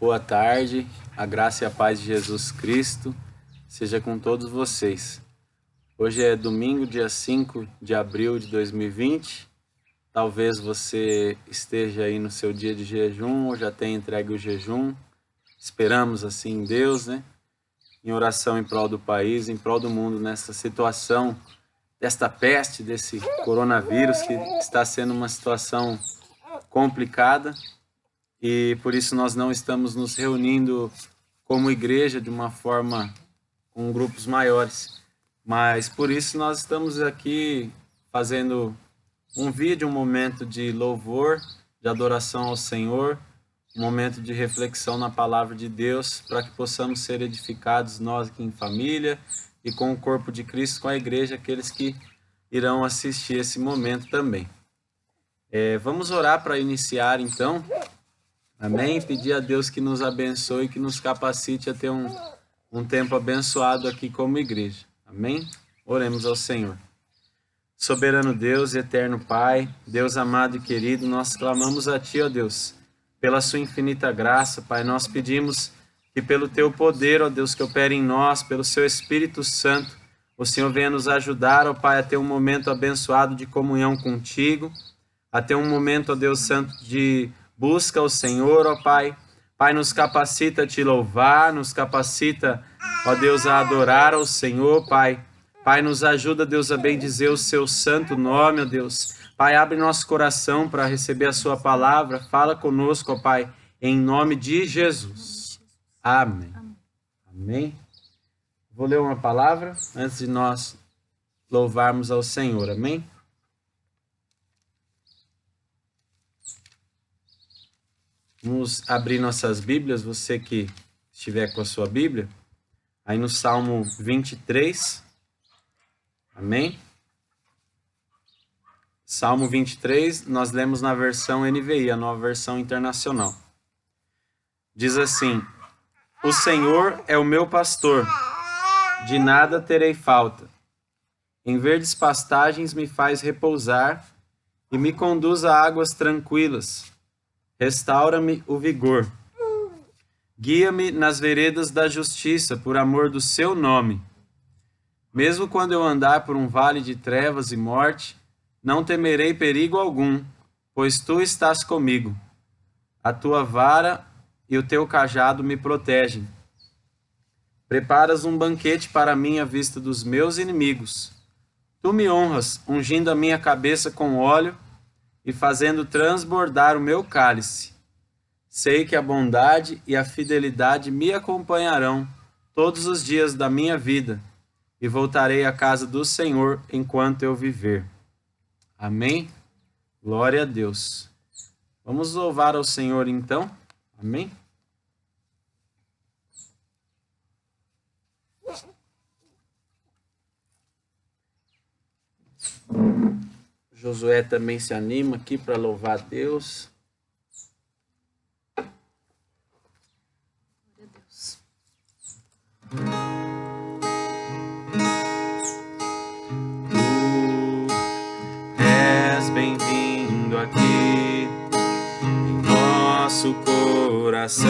Boa tarde, a graça e a paz de Jesus Cristo seja com todos vocês. Hoje é domingo, dia 5 de abril de 2020. Talvez você esteja aí no seu dia de jejum ou já tenha entregue o jejum. Esperamos assim em Deus, né? Em oração em prol do país, em prol do mundo, nessa situação desta peste, desse coronavírus, que está sendo uma situação complicada. E por isso nós não estamos nos reunindo como igreja de uma forma com grupos maiores. Mas por isso nós estamos aqui fazendo um vídeo, um momento de louvor, de adoração ao Senhor, um momento de reflexão na palavra de Deus, para que possamos ser edificados nós aqui em família e com o corpo de Cristo, com a igreja, aqueles que irão assistir esse momento também. Vamos orar para iniciar então. Amém? Pedir a Deus que nos abençoe, que nos capacite a ter um tempo abençoado aqui como igreja. Amém? Oremos ao Senhor. Soberano Deus, eterno Pai, Deus amado e querido, nós clamamos a Ti, ó Deus, pela Sua infinita graça, Pai. Nós pedimos que pelo Teu poder, ó Deus, que opera em nós, pelo Seu Espírito Santo, o Senhor venha nos ajudar, ó Pai, a ter um momento abençoado de comunhão contigo, a ter um momento, ó Deus Santo, de busca ao Senhor, ó Pai. Pai, nos capacita a Te louvar, nos capacita, ó Deus, a adorar ao Senhor, Pai. Pai, nos ajuda, Deus, a bendizer o Seu santo nome, ó Deus. Pai, abre nosso coração para receber a Sua palavra. Fala conosco, ó Pai, em nome de Jesus. Amém. Amém. Vou ler uma palavra antes de nós louvarmos ao Senhor. Amém? Vamos abrir nossas Bíblias, você que estiver com a sua Bíblia, aí no Salmo 23, amém? Salmo 23, nós lemos na versão NVI, a nova versão internacional. Diz assim: O Senhor é o meu pastor, de nada terei falta. Em verdes pastagens me faz repousar e me conduz a águas tranquilas. Restaura-me o vigor. Guia-me nas veredas da justiça, por amor do Seu nome. Mesmo quando eu andar por um vale de trevas e morte, não temerei perigo algum, pois Tu estás comigo. A Tua vara e o Teu cajado me protegem. Preparas um banquete para mim à vista dos meus inimigos. Tu me honras, ungindo a minha cabeça com óleo e fazendo transbordar o meu cálice. Sei que a bondade e a fidelidade me acompanharão todos os dias da minha vida, e voltarei à casa do Senhor enquanto eu viver. Amém? Glória a Deus. Vamos louvar ao Senhor então? Amém? Josué também se anima aqui para louvar a Deus. Glória a Deus. Tu és bem-vindo aqui em nosso coração.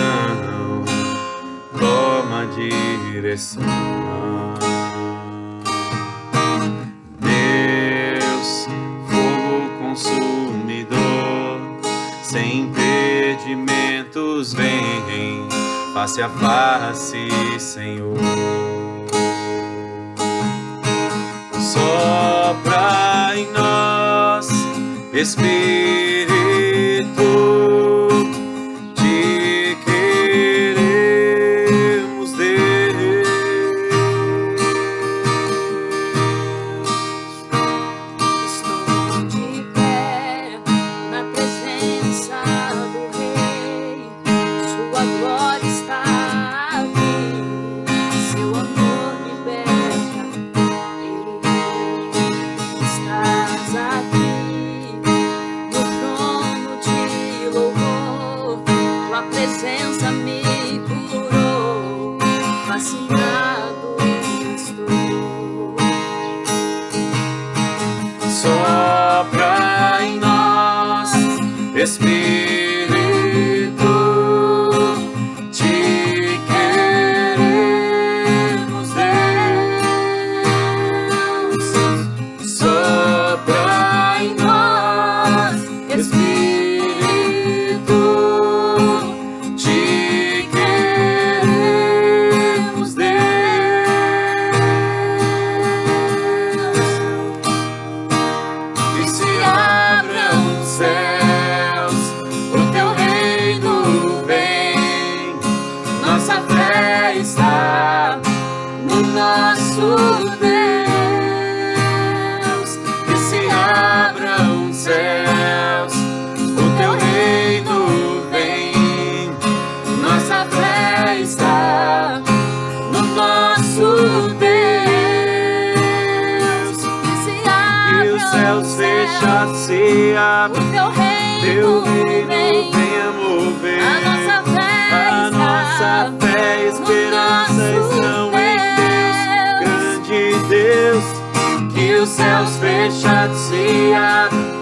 Toma a direção. Consumidor, sem impedimentos vem, face a face, Senhor. Sopra em nós, Espírito, Te queremos, Deus. Espírito, se abra. O teu reino venha mover. A nossa fé e esperança estão em Deus. Grande Deus, que os céus fechados se abram.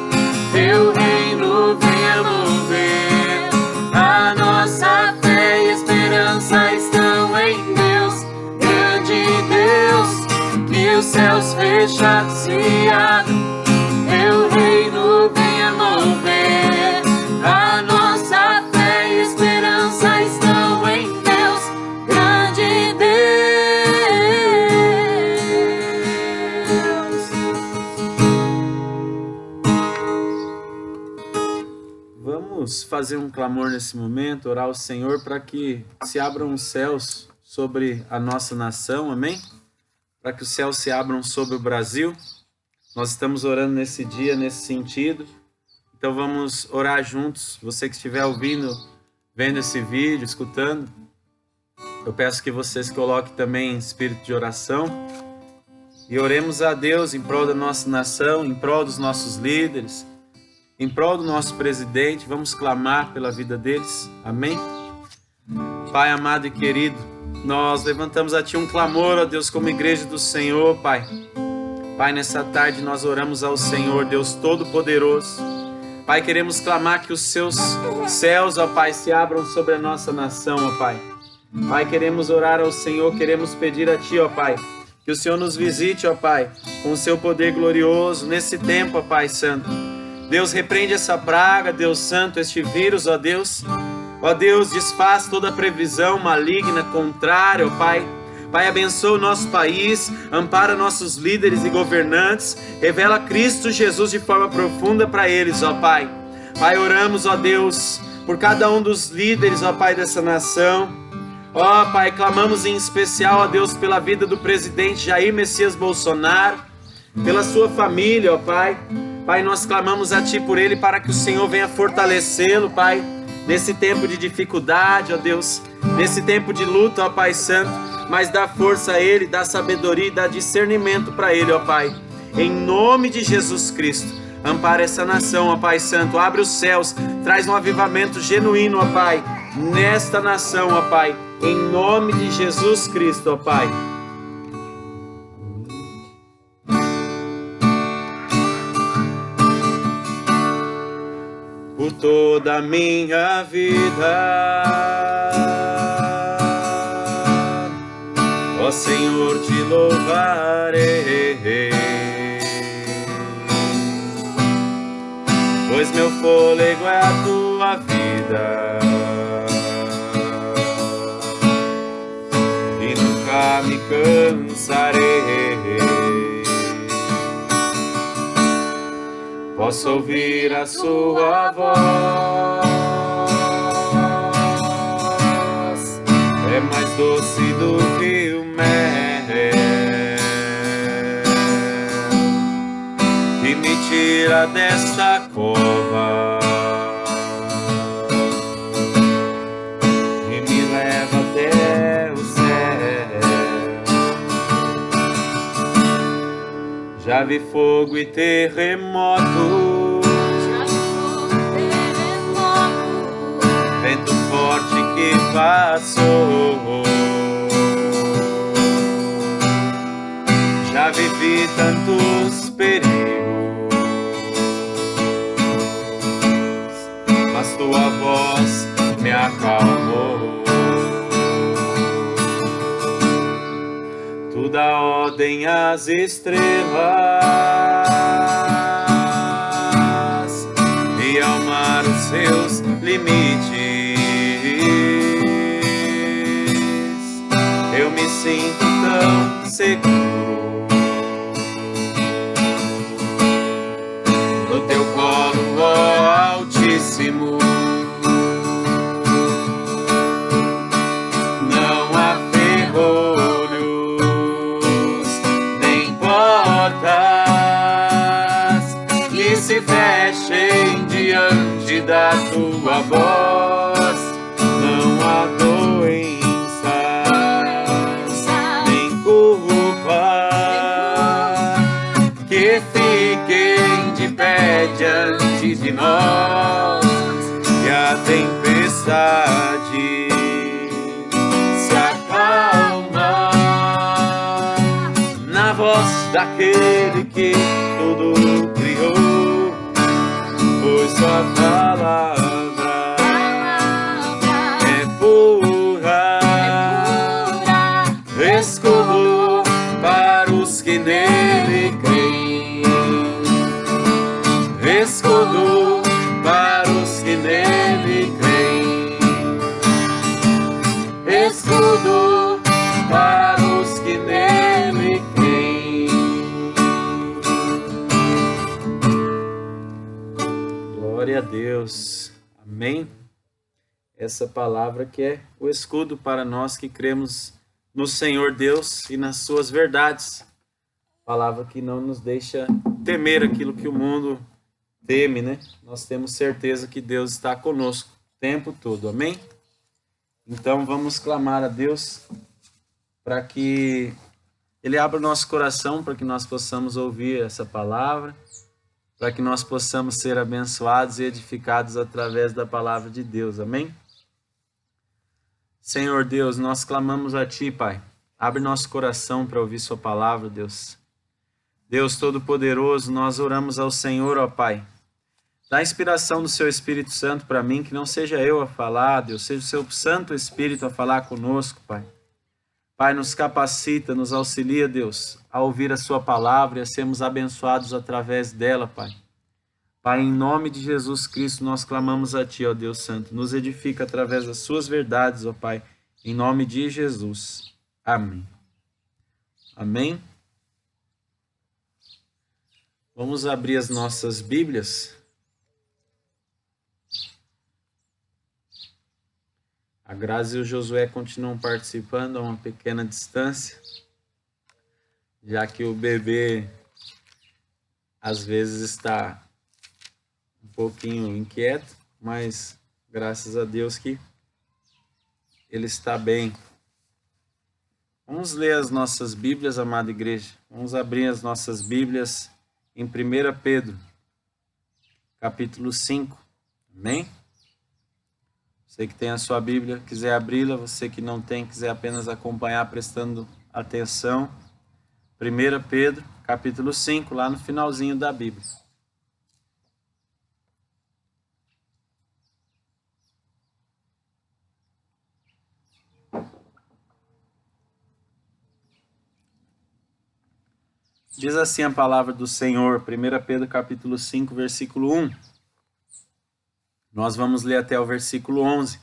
Teu reino venha mover. A nossa fé e esperança estão em Deus. Grande Deus, que os céus fechados se abram. Teu reino venha mover. A nossa fé e esperança estão em Deus. Grande Deus. Vamos fazer um clamor nesse momento, orar ao Senhor para que se abram os céus sobre a nossa nação, amém? Para que os céus se abram sobre o Brasil. Nós estamos orando nesse dia, nesse sentido. Então vamos orar juntos. Você que estiver ouvindo, vendo esse vídeo, escutando, eu peço que você se coloque também em espírito de oração e oremos a Deus em prol da nossa nação, em prol dos nossos líderes, em prol do nosso presidente. Vamos clamar pela vida deles, amém? Pai amado e querido, nós levantamos a Ti um clamor, ó Deus, como igreja do Senhor, Pai. Pai, nessa tarde nós oramos ao Senhor, Deus Todo-Poderoso. Pai, queremos clamar que os Seus céus, ó Pai, se abram sobre a nossa nação, ó Pai. Pai, queremos orar ao Senhor, queremos pedir a Ti, ó Pai, que o Senhor nos visite, ó Pai, com o Seu poder glorioso nesse tempo, ó Pai Santo. Deus, repreende essa praga, Deus Santo, este vírus, ó Deus. Ó Deus, desfaz toda a previsão maligna, contrária, ó Pai. Pai, abençoa o nosso país, ampara nossos líderes e governantes, revela Cristo Jesus de forma profunda para eles, ó Pai. Pai, oramos, ó Deus, por cada um dos líderes, ó Pai, dessa nação. Ó Pai, clamamos em especial, ó Deus, pela vida do presidente Jair Messias Bolsonaro, pela sua família, ó Pai. Pai, nós clamamos a Ti por ele para que o Senhor venha fortalecê-lo, Pai, nesse tempo de dificuldade, ó Deus, nesse tempo de luta, ó Pai Santo. Mas dá força a ele, dá sabedoria e dá discernimento para ele, ó Pai. Em nome de Jesus Cristo, ampara essa nação, ó Pai Santo. Abre os céus, traz um avivamento genuíno, ó Pai, nesta nação, ó Pai. Em nome de Jesus Cristo, ó Pai. Por toda a minha vida, ó Senhor, te louvarei, pois meu fôlego é a Tua vida e nunca me cansarei. Posso ouvir a Sua voz, é mais doce do que o mel, que me tira desta cova e me leva até o céu. Já vi fogo e terremoto, vento forte que passou. Já vivi tantos perigos, mas Tua voz me acalmou. Tu dá ordem às estrelas e ao mar os seus limites. Eu me sinto tão seguro no Teu colo, ó Altíssimo. Não há ferrolhos nem portas que se fechem diante da Tua voz. Não há doença nem culpa que fiquem de pé diante entre nós e a tempestade se acalma na voz daquele que tudo criou, pois sua palavra é pura, escudo para os que nele creem, escudo para os que nele creem, escudo para os que nele creem. Glória a Deus. Amém? Essa palavra que é o escudo para nós que cremos no Senhor Deus e nas suas verdades. Palavra que não nos deixa temer aquilo que o mundo teme, né? Nós temos certeza que Deus está conosco o tempo todo. Amém? Então vamos clamar a Deus para que Ele abra o nosso coração, para que nós possamos ouvir essa palavra, para que nós possamos ser abençoados e edificados através da palavra de Deus. Amém? Senhor Deus, nós clamamos a Ti, Pai. Abre nosso coração para ouvir Sua palavra, Deus. Deus Todo-Poderoso, nós oramos ao Senhor, ó Pai. Dá a inspiração do Seu Espírito Santo para mim, que não seja eu a falar, Deus, seja o Seu Santo Espírito a falar conosco, Pai. Pai, nos capacita, nos auxilia, Deus, a ouvir a Sua palavra e a sermos abençoados através dela, Pai. Pai, em nome de Jesus Cristo, nós clamamos a Ti, ó Deus Santo. Nos edifica através das Suas verdades, ó Pai. Em nome de Jesus. Amém. Amém. Vamos abrir as nossas Bíblias. A Grazi e o Josué continuam participando a uma pequena distância, já que o bebê às vezes está um pouquinho inquieto, mas graças a Deus que ele está bem. Vamos ler as nossas Bíblias, amada igreja. Vamos abrir as nossas Bíblias em 1 Pedro, capítulo 5. Amém? Você que tem a sua Bíblia, quiser abri-la. Você que não tem, quiser apenas acompanhar prestando atenção. 1 Pedro, capítulo 5, lá no finalzinho da Bíblia. Diz assim a palavra do Senhor, 1 Pedro capítulo 5, versículo 1. Nós vamos ler até o versículo 11.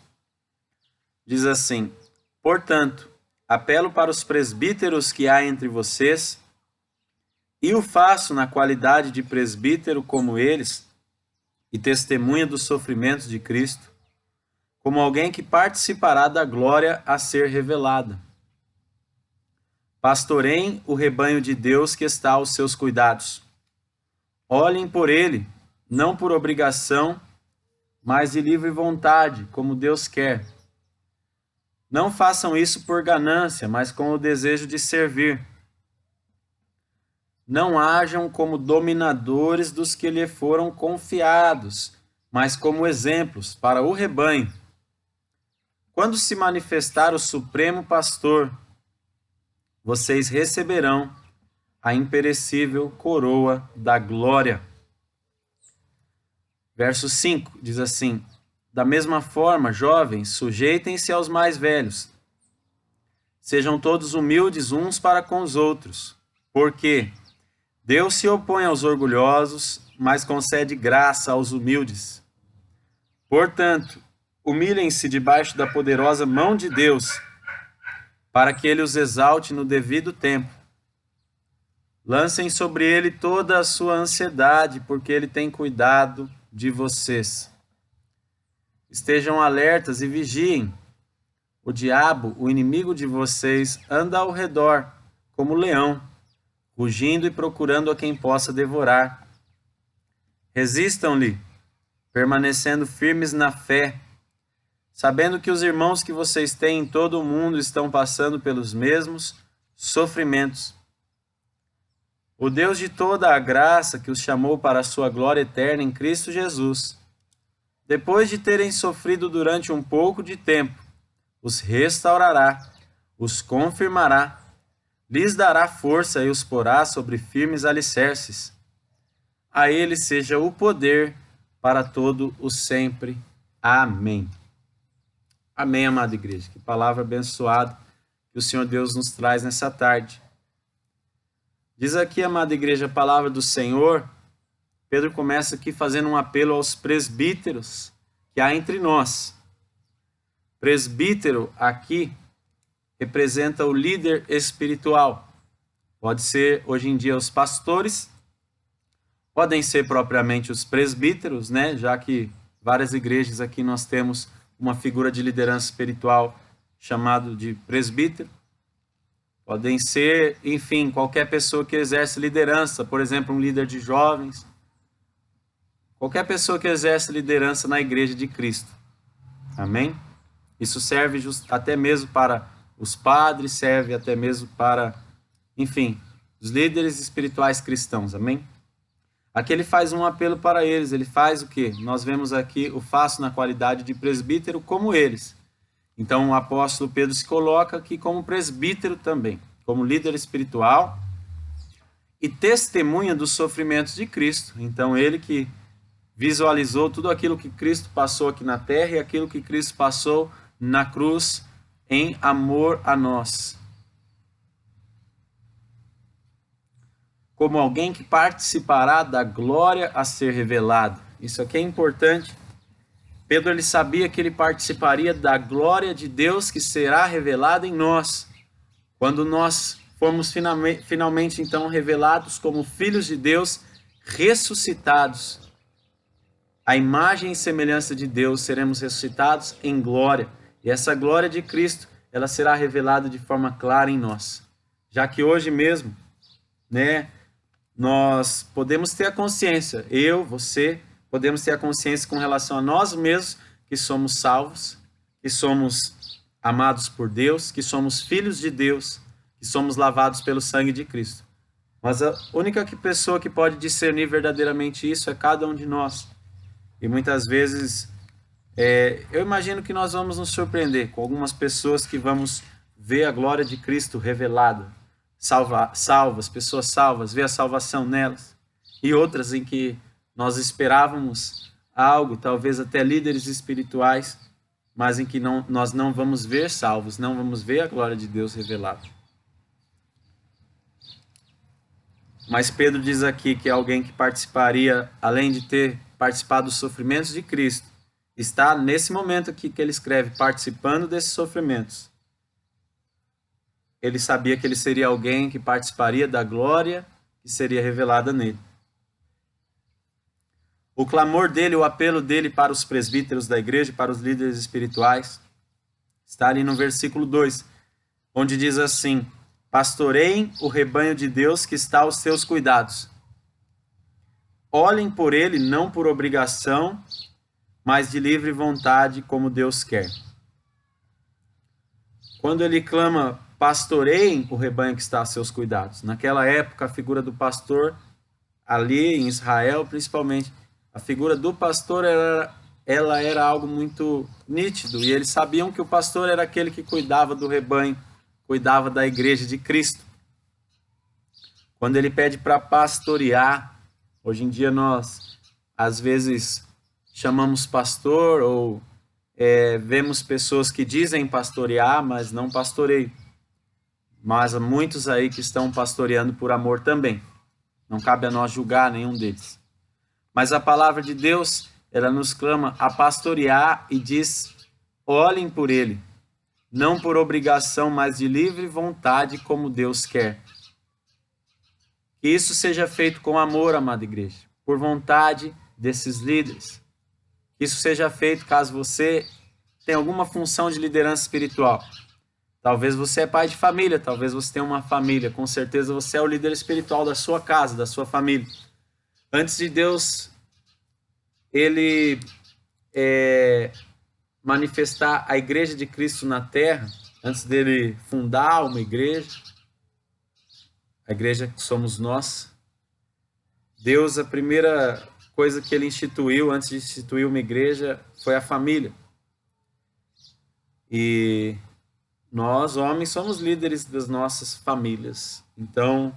Diz assim: Portanto, apelo para os presbíteros que há entre vocês, e o faço na qualidade de presbítero como eles, e testemunha dos sofrimentos de Cristo, como alguém que participará da glória a ser revelada. Pastoreiem o rebanho de Deus que está aos seus cuidados. Olhem por ele, não por obrigação, mas de livre vontade, como Deus quer. Não façam isso por ganância, mas com o desejo de servir. Não hajam como dominadores dos que lhe foram confiados, mas como exemplos para o rebanho. Quando se manifestar o Supremo Pastor, vocês receberão a imperecível coroa da glória. Verso 5 diz assim: Da mesma forma, jovens, sujeitem-se aos mais velhos. Sejam todos humildes uns para com os outros, porque Deus se opõe aos orgulhosos, mas concede graça aos humildes. Portanto, humilhem-se debaixo da poderosa mão de Deus, para que ele os exalte no devido tempo. Lancem sobre ele toda a sua ansiedade, porque ele tem cuidado de vocês. Estejam alertas e vigiem. O diabo, o inimigo de vocês, anda ao redor, como leão, rugindo e procurando a quem possa devorar. Resistam-lhe, permanecendo firmes na fé, sabendo que os irmãos que vocês têm em todo o mundo estão passando pelos mesmos sofrimentos. O Deus de toda a graça que os chamou para a sua glória eterna em Cristo Jesus, depois de terem sofrido durante um pouco de tempo, os restaurará, os confirmará, lhes dará força e os porá sobre firmes alicerces. A ele seja o poder para todo o sempre. Amém. Amém, amada igreja. Que palavra abençoada que o Senhor Deus nos traz nessa tarde. Diz aqui, amada igreja, a palavra do Senhor. Pedro começa aqui fazendo um apelo aos presbíteros que há entre nós. Presbítero aqui representa o líder espiritual. Pode ser, hoje em dia, os pastores, podem ser propriamente os presbíteros, né? Já que várias igrejas aqui nós temos uma figura de liderança espiritual chamado de presbítero. Podem ser, enfim, qualquer pessoa que exerce liderança, por exemplo, um líder de jovens. Qualquer pessoa que exerce liderança na igreja de Cristo. Amém? Isso serve até mesmo para os padres, serve até mesmo para, enfim, os líderes espirituais cristãos. Amém? Aqui ele faz um apelo para eles. Ele faz o quê? Nós vemos aqui o faço na qualidade de presbítero como eles. Então o apóstolo Pedro se coloca aqui como presbítero também, como líder espiritual e testemunha dos sofrimentos de Cristo. Então ele que visualizou tudo aquilo que Cristo passou aqui na terra e aquilo que Cristo passou na cruz em amor a nós. Como alguém que participará da glória a ser revelada. Isso aqui é importante. Pedro ele sabia que ele participaria da glória de Deus que será revelada em nós. Quando nós formos finalmente então revelados como filhos de Deus, ressuscitados. A imagem e semelhança de Deus, seremos ressuscitados em glória. E essa glória de Cristo, ela será revelada de forma clara em nós. Já que hoje mesmo, né, nós podemos ter a consciência, eu, você, podemos ter a consciência com relação a nós mesmos, que somos salvos, que somos amados por Deus, que somos filhos de Deus, que somos lavados pelo sangue de Cristo. Mas a única pessoa que pode discernir verdadeiramente isso é cada um de nós. E muitas vezes, eu imagino que nós vamos nos surpreender com algumas pessoas que vamos ver a glória de Cristo revelada, salvas, pessoas salvas, ver a salvação nelas. E outras em que nós esperávamos algo, talvez até líderes espirituais, mas em que nós não vamos ver salvos, não vamos ver a glória de Deus revelada. Mas Pedro diz aqui que alguém que participaria, além de ter participado dos sofrimentos de Cristo, está nesse momento aqui que ele escreve, participando desses sofrimentos. Ele sabia que ele seria alguém que participaria da glória que seria revelada nele. O clamor dele, o apelo dele para os presbíteros da igreja, para os líderes espirituais, está ali no versículo 2, onde diz assim: pastoreiem o rebanho de Deus que está aos seus cuidados. Olhem por ele não por obrigação, mas de livre vontade, como Deus quer. Quando ele clama, pastoreiem o rebanho que está a seus cuidados. Naquela época, a figura do pastor, ali em Israel principalmente, a figura do pastor ela era algo muito nítido. E eles sabiam que o pastor era aquele que cuidava do rebanho, cuidava da igreja de Cristo. Quando ele pede para pastorear, hoje em dia nós, às vezes, chamamos pastor ou vemos pessoas que dizem pastorear, mas não pastoreiam. Mas há muitos aí que estão pastoreando por amor também. Não cabe a nós julgar nenhum deles. Mas a palavra de Deus, ela nos clama a pastorear e diz, olhem por ele. Não por obrigação, mas de livre vontade, como Deus quer. Que isso seja feito com amor, amada igreja, por vontade desses líderes. Que isso seja feito caso você tenha alguma função de liderança espiritual. Talvez você é pai de família, talvez você tenha uma família, com certeza você é o líder espiritual da sua casa, da sua família. Antes de Deus, ele manifestar a igreja de Cristo na terra, antes dele fundar uma igreja, A igreja somos nós. Deus, a primeira coisa que ele instituiu antes de instituir uma igreja foi a família. E nós, homens, somos líderes das nossas famílias. Então,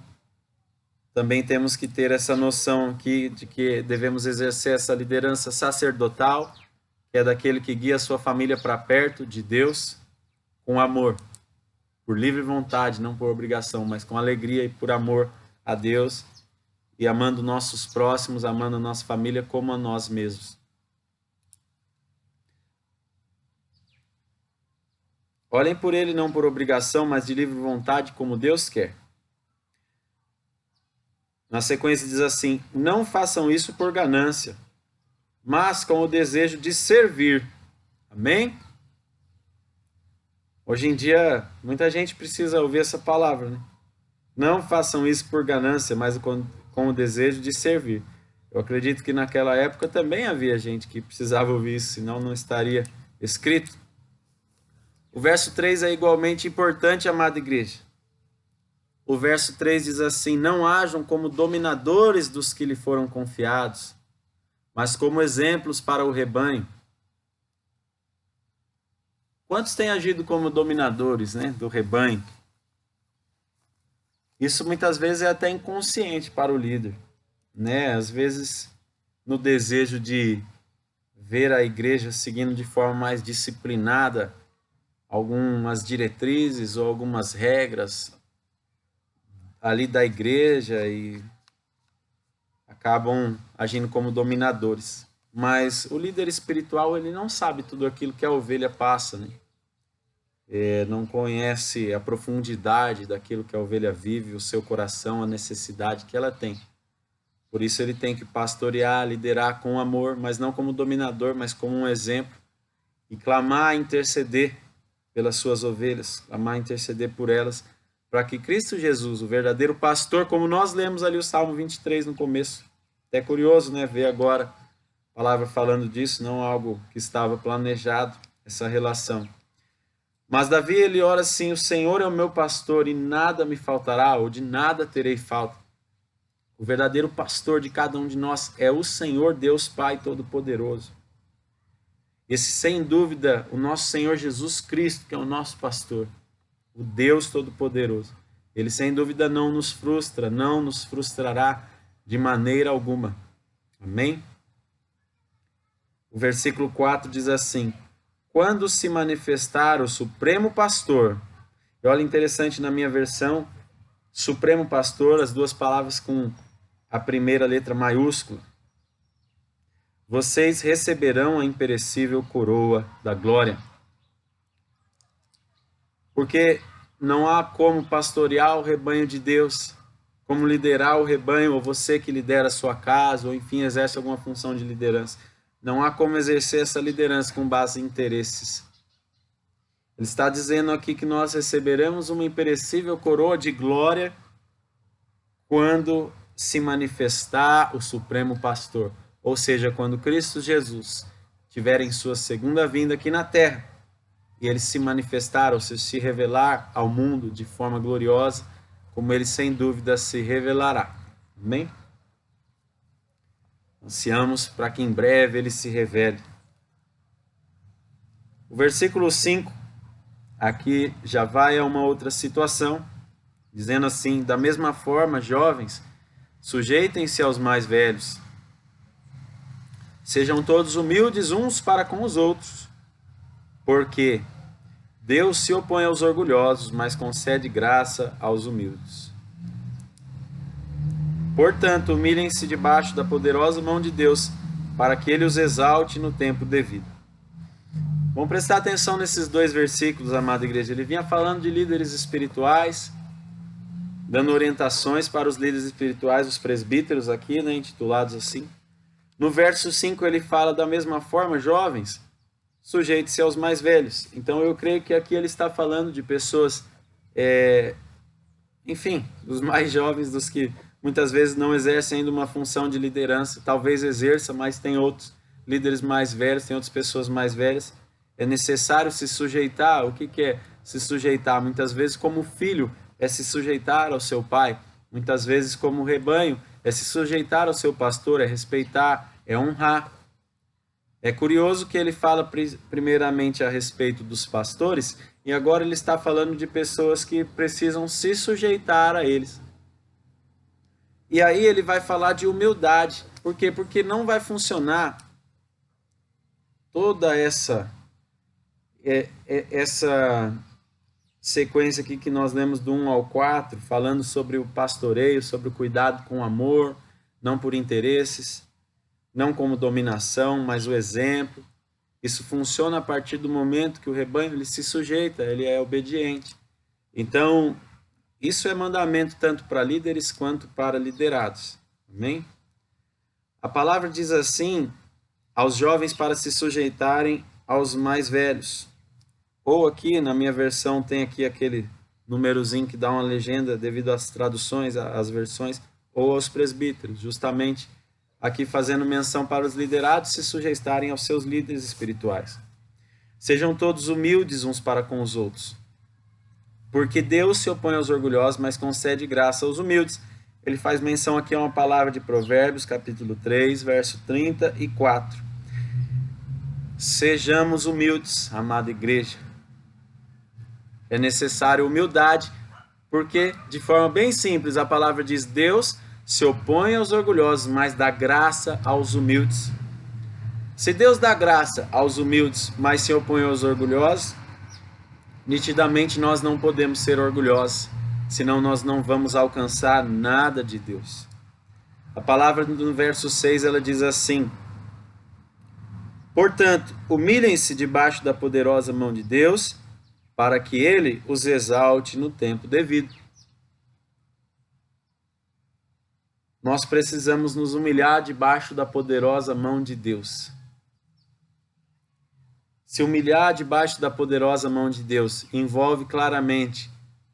também temos que ter essa noção aqui de que devemos exercer essa liderança sacerdotal, que é daquele que guia a sua família para perto de Deus, com amor, por livre vontade, não por obrigação, mas com alegria e por amor a Deus, e amando nossos próximos, amando a nossa família como a nós mesmos. Olhem por ele não por obrigação, mas de livre vontade, como Deus quer. Na sequência diz assim: não façam isso por ganância, mas com o desejo de servir. Amém? Hoje em dia, muita gente precisa ouvir essa palavra, né? Não façam isso por ganância, mas com o desejo de servir. Eu acredito que naquela época também havia gente que precisava ouvir isso, senão não estaria escrito. O verso 3 é igualmente importante, amada igreja. O verso 3 diz assim: não hajam como dominadores dos que lhe foram confiados, mas como exemplos para o rebanho. Quantos têm agido como dominadores, né, do rebanho? Isso muitas vezes é até inconsciente para o líder, né? Às vezes no desejo de ver a igreja seguindo de forma mais disciplinada algumas diretrizes ou algumas regras ali da igreja e acabam agindo como dominadores. Mas o líder espiritual, ele não sabe tudo aquilo que a ovelha passa, né? Não conhece a profundidade daquilo que a ovelha vive, o seu coração, a necessidade que ela tem. Por isso ele tem que pastorear, liderar com amor, mas não como dominador, mas como um exemplo, e clamar, interceder pelas suas ovelhas, clamar, interceder por elas, para que Cristo Jesus, o verdadeiro pastor, como nós lemos ali o Salmo 23 no começo, até curioso, né, ver agora a palavra falando disso, não algo que estava planejado, essa relação. Mas Davi, ele ora assim: o Senhor é o meu pastor e nada me faltará, ou de nada terei falta. O verdadeiro pastor de cada um de nós é o Senhor Deus Pai Todo-Poderoso. Esse, sem dúvida, o nosso Senhor Jesus Cristo, que é o nosso pastor, o Deus Todo-Poderoso. Ele, sem dúvida, não nos frustra, não nos frustrará de maneira alguma. Amém? O versículo 4 diz assim: quando se manifestar o Supremo Pastor. E olha, interessante, na minha versão, Supremo Pastor, as duas palavras com a primeira letra maiúscula. Vocês receberão a imperecível coroa da glória. Porque não há como pastorear o rebanho de Deus, como liderar o rebanho, ou você que lidera a sua casa, ou enfim, exerce alguma função de liderança. Não há como exercer essa liderança com base em interesses. Ele está dizendo aqui que nós receberemos uma imperecível coroa de glória quando se manifestar o Supremo Pastor. Ou seja, quando Cristo Jesus tiver em sua segunda vinda aqui na terra, e ele se manifestar, ou se revelar ao mundo de forma gloriosa, como ele sem dúvida se revelará. Amém? Ansiamos para que em breve ele se revele. O versículo 5, aqui já vai a uma outra situação, dizendo assim: da mesma forma, jovens, sujeitem-se aos mais velhos. Sejam todos humildes uns para com os outros, porque Deus se opõe aos orgulhosos, mas concede graça aos humildes. Portanto, humilhem-se debaixo da poderosa mão de Deus, para que ele os exalte no tempo devido. Vamos prestar atenção nesses dois versículos, amada igreja. Ele vinha falando de líderes espirituais, dando orientações para os líderes espirituais, os presbíteros aqui, né, intitulados assim. No verso 5 ele fala da mesma forma: jovens, sujeite-se aos mais velhos. Então eu creio que aqui ele está falando de pessoas, enfim, dos mais jovens, dos que muitas vezes não exercem ainda uma função de liderança, talvez exerça, mas tem outros líderes mais velhos, tem outras pessoas mais velhas. É necessário se sujeitar. O que é se sujeitar? Muitas vezes, como filho, é se sujeitar ao seu pai. muitas vezes como rebanho, é se sujeitar ao seu pastor, é respeitar, é honrar. É curioso que ele fala primeiramente a respeito dos pastores, e agora ele está falando de pessoas que precisam se sujeitar a eles. E aí ele vai falar de humildade. Por quê? Porque não vai funcionar toda essa sequência aqui que nós lemos do 1 ao 4, falando sobre o pastoreio, sobre o cuidado com amor, não por interesses, não como dominação, mas o exemplo. Isso funciona a partir do momento que o rebanho ele se sujeita, ele é obediente. Então, isso é mandamento tanto para líderes quanto para liderados. Amém? A palavra diz assim, aos jovens para se sujeitarem aos mais velhos. Ou aqui, na minha versão, tem aqui aquele númerozinho que dá uma legenda devido às traduções, às versões, ou aos presbíteros, justamente aqui fazendo menção para os liderados se sujeitarem aos seus líderes espirituais. Sejam todos humildes uns para com os outros, porque Deus se opõe aos orgulhosos, mas concede graça aos humildes. Ele faz menção aqui a uma palavra de Provérbios, capítulo 3, verso 34. Sejamos humildes, amada igreja. É necessário humildade, porque, de forma bem simples, a palavra diz: Deus se opõe aos orgulhosos, mas dá graça aos humildes. Se Deus dá graça aos humildes, mas se opõe aos orgulhosos, nitidamente nós não podemos ser orgulhosos, senão nós não vamos alcançar nada de Deus. A palavra no verso 6, ela diz assim: portanto, humilhem-se debaixo da poderosa mão de Deus, para que Ele os exalte no tempo devido. Nós precisamos nos humilhar debaixo da poderosa mão de Deus. Se humilhar debaixo da poderosa mão de Deus envolve claramente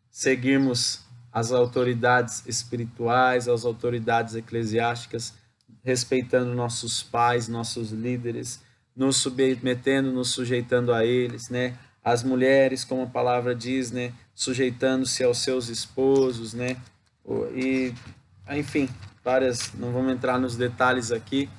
seguirmos as autoridades espirituais, as autoridades eclesiásticas, respeitando nossos pais, nossos líderes, nos submetendo, nos sujeitando a eles, né? As mulheres, como a palavra diz, né? Sujeitando-se aos seus esposos, né? E, enfim, várias, não vamos entrar nos detalhes aqui,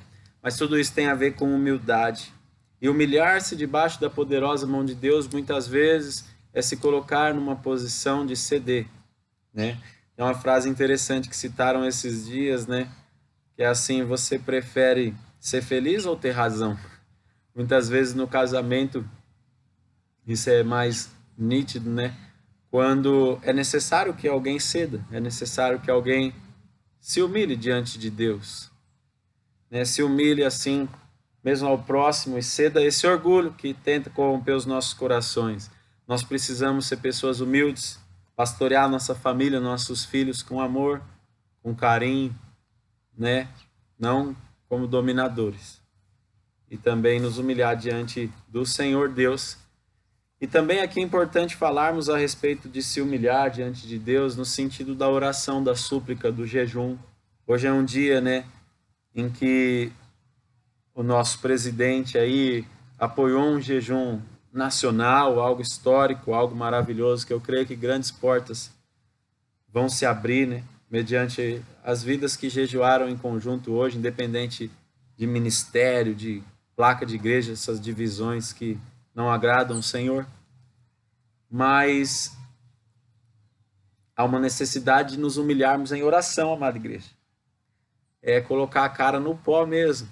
mas tudo isso tem a ver com humildade. E humilhar-se debaixo da poderosa mão de Deus, muitas vezes, é se colocar numa posição de ceder, né? É uma frase interessante que citaram esses dias, né? Que é assim: você prefere ser feliz ou ter razão? Muitas vezes no casamento isso é mais nítido, né? Quando é necessário que alguém ceda, é necessário que alguém se humilhe diante de Deus, né? Se humilhe assim mesmo ao próximo e ceda esse orgulho que tenta corromper os nossos corações. Nós precisamos ser pessoas humildes, pastorear nossa família, nossos filhos com amor, com carinho, né? Não como dominadores. E também nos humilhar diante do Senhor Deus. E também aqui é importante falarmos a respeito de se humilhar diante de Deus no sentido da oração, da súplica, do jejum. Hoje é um dia, né, em que o nosso presidente aí apoiou um jejum nacional, algo histórico, algo maravilhoso, que eu creio que grandes portas vão se abrir, né, mediante as vidas que jejuaram em conjunto hoje, independente de ministério, de placa de igreja, essas divisões que não agradam o Senhor. Mas há uma necessidade de nos humilharmos em oração, amada igreja. É colocar a cara no pó mesmo.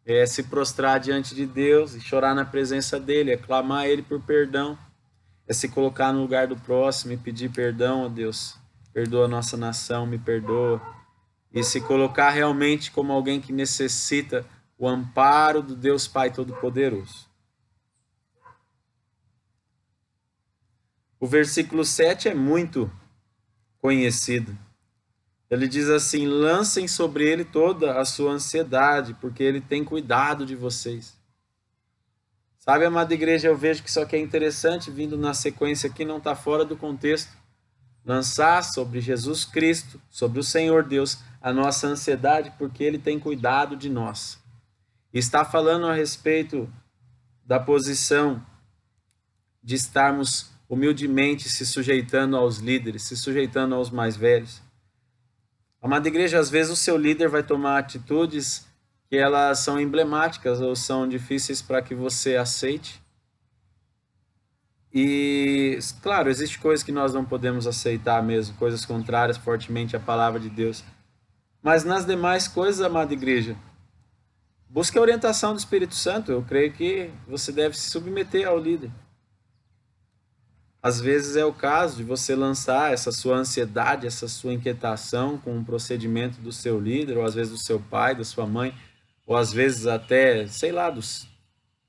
É se prostrar diante de Deus e chorar na presença dele, é clamar a ele por perdão. É se colocar no lugar do próximo e pedir perdão a Deus. Perdoa a nossa nação, me perdoa. E se colocar realmente como alguém que necessita o amparo do Deus Pai Todo-Poderoso. O versículo 7 é muito conhecido. Ele diz assim: lancem sobre ele toda a sua ansiedade, porque ele tem cuidado de vocês. Sabe, amada igreja, eu vejo que isso aqui é interessante, vindo na sequência aqui, não está fora do contexto. Lançar sobre Jesus Cristo, sobre o Senhor Deus, a nossa ansiedade, porque ele tem cuidado de nós. E está falando a respeito da posição de estarmos humildemente se sujeitando aos líderes, se sujeitando aos mais velhos. Amada igreja, às vezes o seu líder vai tomar atitudes que elas são emblemáticas ou são difíceis para que você aceite. E, claro, existem coisas que nós não podemos aceitar mesmo, coisas contrárias fortemente à palavra de Deus. Mas nas demais coisas, amada igreja, busque a orientação do Espírito Santo. Eu creio que você deve se submeter ao líder. Às vezes é o caso de você lançar essa sua ansiedade, essa sua inquietação com um procedimento do seu líder, ou às vezes do seu pai, da sua mãe, ou às vezes até, sei lá, do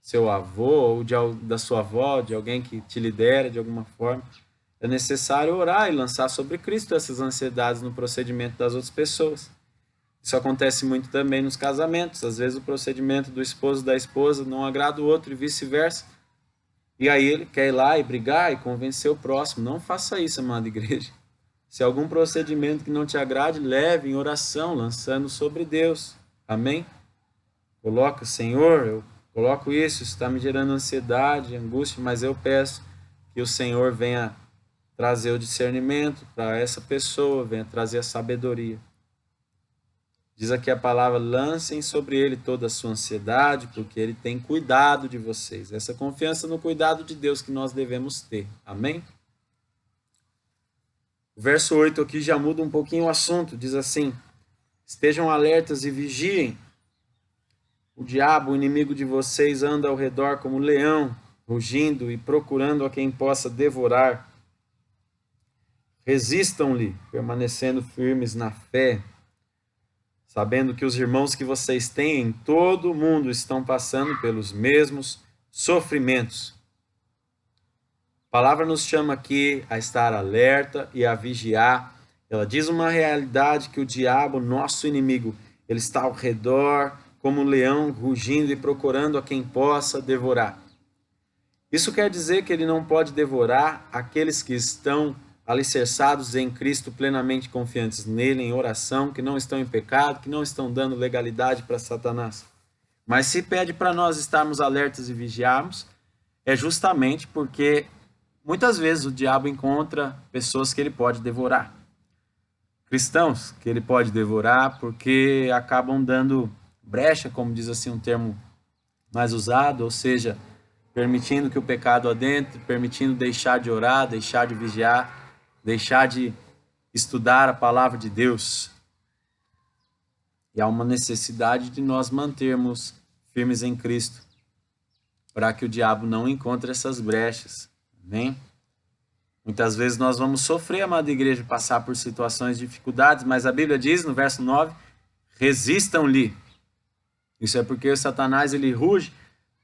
seu avô, ou da sua avó, de alguém que te lidera de alguma forma. É necessário orar e lançar sobre Cristo essas ansiedades no procedimento das outras pessoas. Isso acontece muito também nos casamentos. Às vezes o procedimento do esposo e da esposa não agrada o outro e vice-versa. E aí ele quer ir lá e brigar e convencer o próximo. Não faça isso, amada igreja. Se algum procedimento que não te agrade, leve em oração, lançando sobre Deus. Amém? Coloca, Senhor, eu coloco isso está me gerando ansiedade, angústia, mas eu peço que o Senhor venha trazer o discernimento para essa pessoa, venha trazer a sabedoria. Diz aqui a palavra, lancem sobre ele toda a sua ansiedade, porque ele tem cuidado de vocês. Essa confiança no cuidado de Deus que nós devemos ter. Amém? O verso 8 aqui já muda um pouquinho o assunto. Diz assim, estejam alertas e vigiem. O diabo, o inimigo de vocês, anda ao redor como um leão, rugindo e procurando a quem possa devorar. Resistam-lhe, permanecendo firmes na fé, sabendo que os irmãos que vocês têm em todo o mundo estão passando pelos mesmos sofrimentos. A palavra nos chama aqui a estar alerta e a vigiar. Ela diz uma realidade que o diabo, nosso inimigo, ele está ao redor como um leão, rugindo e procurando a quem possa devorar. Isso quer dizer que ele não pode devorar aqueles que estão alicerçados em Cristo, plenamente confiantes nele, em oração, que não estão em pecado, que não estão dando legalidade para Satanás. Mas se pede para nós estarmos alertas e vigiarmos, é justamente porque muitas vezes o diabo encontra pessoas que ele pode devorar. Cristãos que ele pode devorar porque acabam dando brecha, como diz assim um termo mais usado, ou seja, permitindo que o pecado adentre, permitindo deixar de orar, deixar de vigiar, deixar de estudar a palavra de Deus. E há uma necessidade de nós mantermos firmes em Cristo, para que o diabo não encontre essas brechas. Amém? Muitas vezes nós vamos sofrer, amada igreja, passar por situações de dificuldades, mas a Bíblia diz no verso 9, resistam-lhe. Isso é porque o Satanás ele ruge.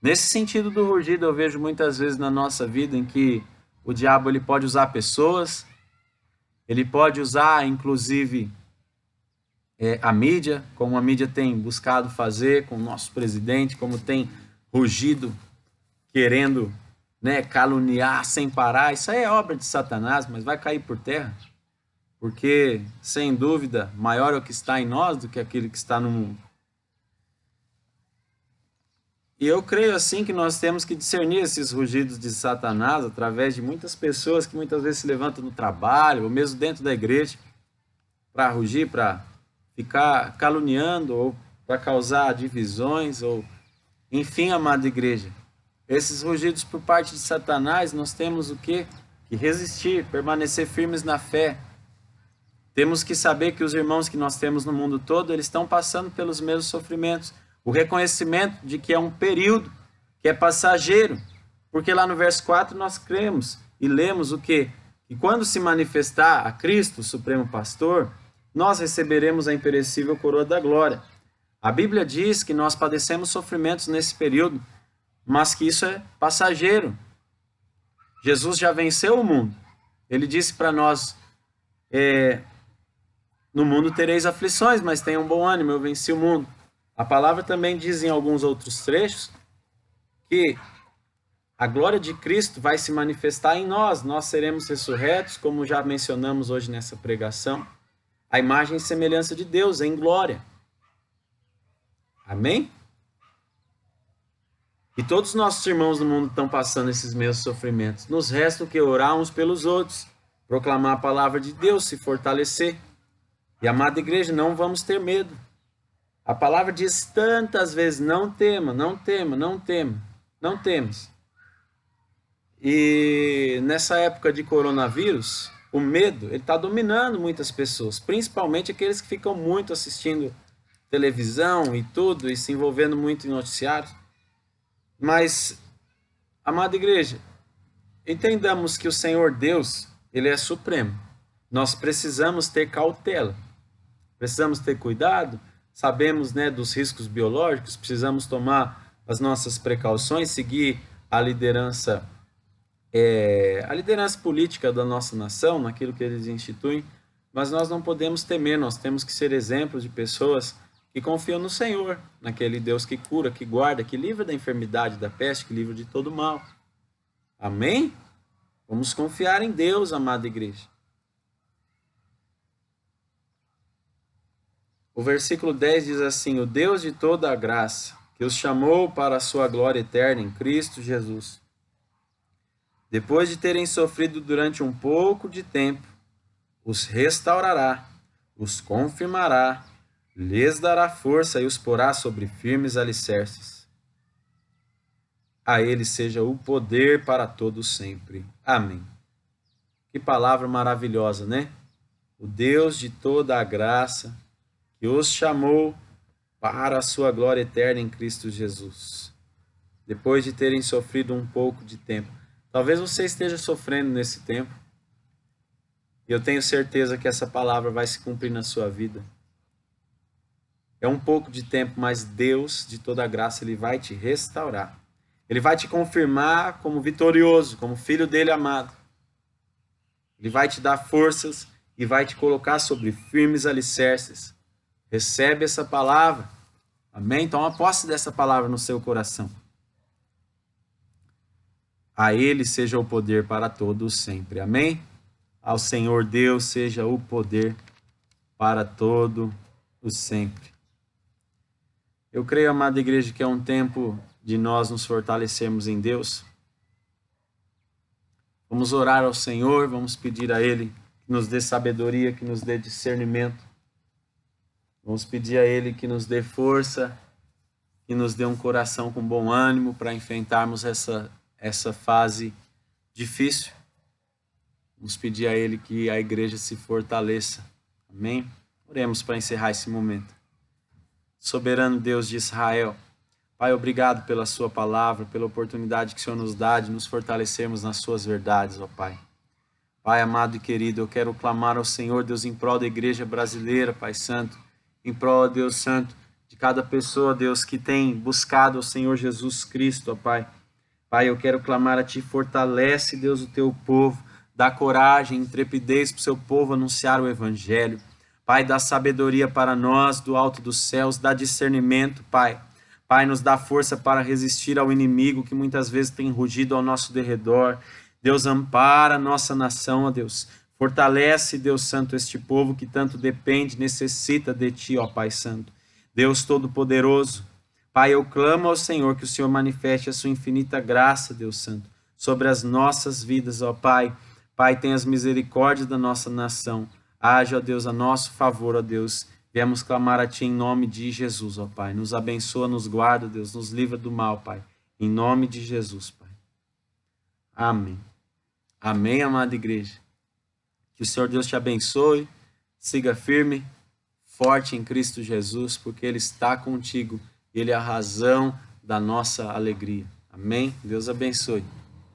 Nesse sentido do rugido, eu vejo muitas vezes na nossa vida em que o diabo ele pode usar pessoas, ele pode usar inclusive a mídia, como a mídia tem buscado fazer com o nosso presidente, como tem rugido querendo caluniar sem parar. Isso aí é obra de Satanás, mas vai cair por terra, porque sem dúvida maior é o que está em nós do que aquele que está no mundo. E eu creio assim que nós temos que discernir esses rugidos de Satanás através de muitas pessoas que muitas vezes se levantam no trabalho, ou mesmo dentro da igreja, para rugir, para ficar caluniando, ou para causar divisões, ou enfim, amada igreja. Esses rugidos por parte de Satanás, nós temos o quê? Que resistir, permanecer firmes na fé. Temos que saber que os irmãos que nós temos no mundo todo, eles estão passando pelos mesmos sofrimentos. O reconhecimento de que é um período, que é passageiro. Porque lá no verso 4 nós cremos e lemos o quê? Que quando se manifestar a Cristo, o Supremo Pastor, nós receberemos a imperecível coroa da glória. A Bíblia diz que nós padecemos sofrimentos nesse período, mas que isso é passageiro. Jesus já venceu o mundo. Ele disse para nós, no mundo tereis aflições, mas tenham bom ânimo, eu venci o mundo. A palavra também diz em alguns outros trechos que a glória de Cristo vai se manifestar em nós. Nós seremos ressurretos, como já mencionamos hoje nessa pregação, a imagem e semelhança de Deus em glória. Amém? E todos os nossos irmãos no mundo estão passando esses mesmos sofrimentos. Nos resta o que? Orar uns pelos outros, proclamar a palavra de Deus, se fortalecer. E, amada igreja, não vamos ter medo. A palavra diz tantas vezes, não tema, não tema, não tema, não temos. E nessa época de coronavírus, o medo ele está dominando muitas pessoas, principalmente aqueles que ficam muito assistindo televisão e tudo, e se envolvendo muito em noticiários. Mas, amada igreja, entendamos que o Senhor Deus, Ele é supremo. Nós precisamos ter cautela, precisamos ter cuidado, sabemos, né, dos riscos biológicos, precisamos tomar as nossas precauções, seguir a liderança política da nossa nação, naquilo que eles instituem, mas nós não podemos temer, nós temos que ser exemplos de pessoas que confiam no Senhor, naquele Deus que cura, que guarda, que livra da enfermidade, da peste, que livra de todo mal. Amém? Vamos confiar em Deus, amada igreja. O versículo 10 diz assim: o Deus de toda a graça, que os chamou para a sua glória eterna em Cristo Jesus, depois de terem sofrido durante um pouco de tempo, os restaurará, os confirmará, lhes dará força e os porá sobre firmes alicerces. A ele seja o poder para todos sempre. Amém. Que palavra maravilhosa, né? O Deus de toda a graça, que os chamou para a sua glória eterna em Cristo Jesus, depois de terem sofrido um pouco de tempo. Talvez você esteja sofrendo nesse tempo, e eu tenho certeza que essa palavra vai se cumprir na sua vida. É um pouco de tempo, mas Deus de toda a graça, Ele vai te restaurar. Ele vai te confirmar como vitorioso, como filho dele amado. Ele vai te dar forças e vai te colocar sobre firmes alicerces. Recebe essa palavra. Amém? Toma posse dessa palavra no seu coração. A Ele seja o poder para todos sempre. Amém? Ao Senhor Deus seja o poder para todo o sempre. Eu creio, amada igreja, que é um tempo de nós nos fortalecermos em Deus. Vamos orar ao Senhor, vamos pedir a Ele que nos dê sabedoria, que nos dê discernimento. Vamos pedir a Ele que nos dê força, que nos dê um coração com bom ânimo para enfrentarmos essa fase difícil. Vamos pedir a Ele que a igreja se fortaleça. Amém? Oremos para encerrar esse momento. Soberano Deus de Israel, Pai, obrigado pela sua palavra, pela oportunidade que o Senhor nos dá de nos fortalecermos nas suas verdades, ó Pai. Pai amado e querido, eu quero clamar ao Senhor, Deus, em prol da igreja brasileira, Pai Santo, em prol, Deus Santo, de cada pessoa, Deus, que tem buscado o Senhor Jesus Cristo, ó Pai. Pai, eu quero clamar a Ti, fortalece, Deus, o Teu povo, dá coragem, intrepidez para o Seu povo anunciar o Evangelho. Pai, dá sabedoria para nós do alto dos céus, dá discernimento, Pai. Pai, nos dá força para resistir ao inimigo que muitas vezes tem rugido ao nosso derredor. Deus, ampara a nossa nação, ó Deus. Fortalece, Deus Santo, este povo que tanto depende, necessita de Ti, ó Pai Santo. Deus Todo-Poderoso, Pai, eu clamo ao Senhor que o Senhor manifeste a sua infinita graça, Deus Santo, sobre as nossas vidas, ó Pai. Pai, tenha as misericórdias da nossa nação. Age, ó Deus, a nosso favor, ó Deus. Viemos clamar a Ti em nome de Jesus, ó Pai. Nos abençoa, nos guarda, Deus, nos livra do mal, Pai. Em nome de Jesus, Pai. Amém. Amém, amada igreja. Que o Senhor Deus te abençoe. Siga firme, forte em Cristo Jesus, porque Ele está contigo. Ele é a razão da nossa alegria. Amém? Deus abençoe.